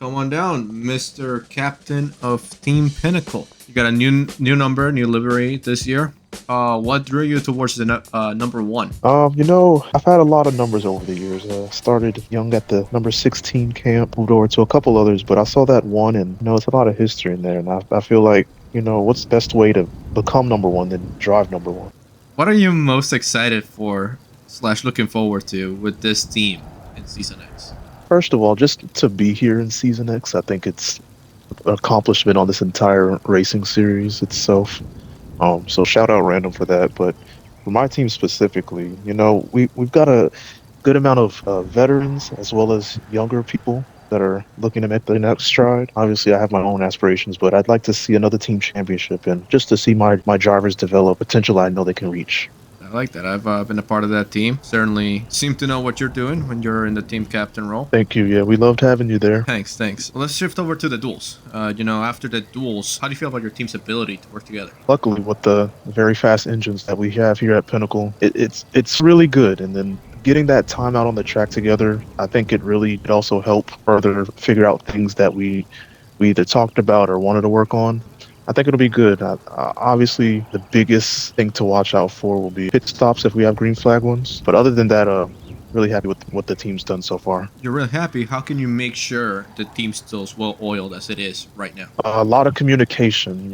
Come on down, Mr. Captain of Team Pinnacle. You got a new number, new livery this year. What drew you towards the number one? I've had a lot of numbers over the years. Started young at the number 16 camp, moved over to a couple others, but I saw that one, and it's a lot of history in there. And I feel like, what's the best way to become number one than drive number one? What are you most excited for slash looking forward to with this team in Season X? First of all, just to be here in Season X, I think it's an accomplishment on this entire racing series itself. So shout out Random for that. But for my team specifically, we've got a good amount of veterans as well as younger people that are looking to make the next stride. Obviously, I have my own aspirations, but I'd like to see another team championship and just to see my drivers develop potential I know they can reach. I like that. I've been a part of that team. Certainly seem to know what you're doing when you're in the team captain role. Thank you. Yeah, we loved having you there. Thanks. Well, let's shift over to the duels. After the duels, how do you feel about your team's ability to work together? Luckily, with the very fast engines that we have here at Pinnacle, it's really good. And then getting that time out on the track together, I think it also helped further figure out things that we either talked about or wanted to work on. I think it'll be good. Obviously, the biggest thing to watch out for will be pit stops if we have green flag ones. But other than that, really happy with what the team's done so far. You're really happy. How can you make sure the team still as well oiled as it is right now? A lot of communication,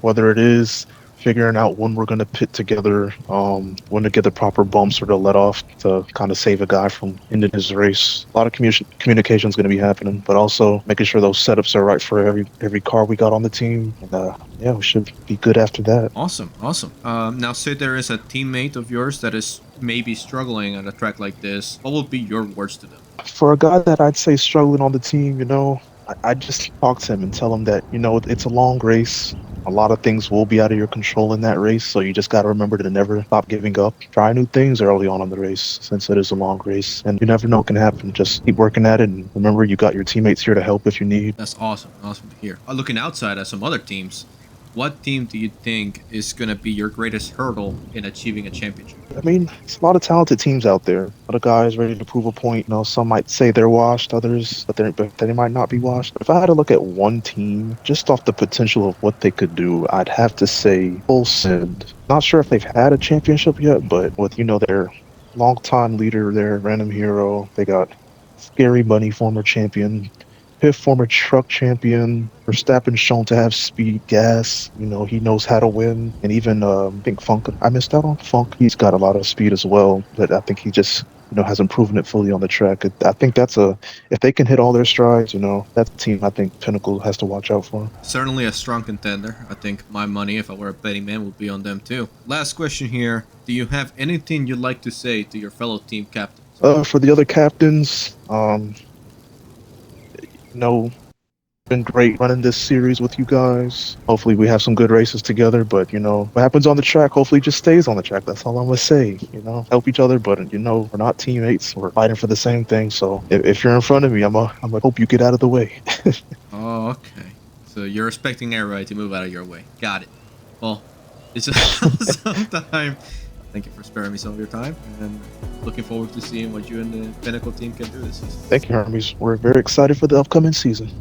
whether it is figuring out when we're going to pit together, when to get the proper bumps or to let off to kind of save a guy from ending his race. A lot of communication is going to be happening, but also making sure those setups are right for every car we got on the team. And yeah, we should be good after that. Awesome. Now, say there is a teammate of yours that is maybe struggling at a track like this. What would be your words to them? For a guy that I'd say struggling on the team, I just talk to him and tell him that, it's a long race. A lot of things will be out of your control in that race, so you just got to remember to never stop giving up. Try new things early on in the race, since it is a long race, and you never know what can happen. Just keep working at it, and remember you got your teammates here to help if you need. That's awesome to hear. Looking outside at some other teams, what team do you think is going to be your greatest hurdle in achieving a championship? I mean, it's a lot of talented teams out there. A lot of guys ready to prove a point. Some might say they're washed, others, but they might not be washed. If I had to look at one team, just off the potential of what they could do, I'd have to say Full Send. Not sure if they've had a championship yet, but with, their longtime leader there, Random Hero, they got Scary Money, former champion, Piff, former truck champion. Verstappen shown to have speed, gas. He knows how to win. And even, I think Funk, I missed out on Funk. He's got a lot of speed as well, but I think he just, hasn't proven it fully on the track. I think if they can hit all their strides, that's a team I think Pinnacle has to watch out for. Certainly a strong contender. I think my money, if I were a betting man, would be on them too. Last question here. Do you have anything you'd like to say to your fellow team captains? For the other captains, been great running this series with you guys. Hopefully we have some good races together, but what happens on the track hopefully just stays on the track. That's all I'm gonna say. Help each other, but we're not teammates. We're fighting for the same thing. So if you're in front of me, I'm gonna hope you get out of the way. Oh, okay. So you're expecting everybody to move out of your way. Got it. Well, it's just some time. Thank you for sparing me some of your time, and looking forward to seeing what you and the Pinnacle team can do this season. Thank you, Hermes. We're very excited for the upcoming season.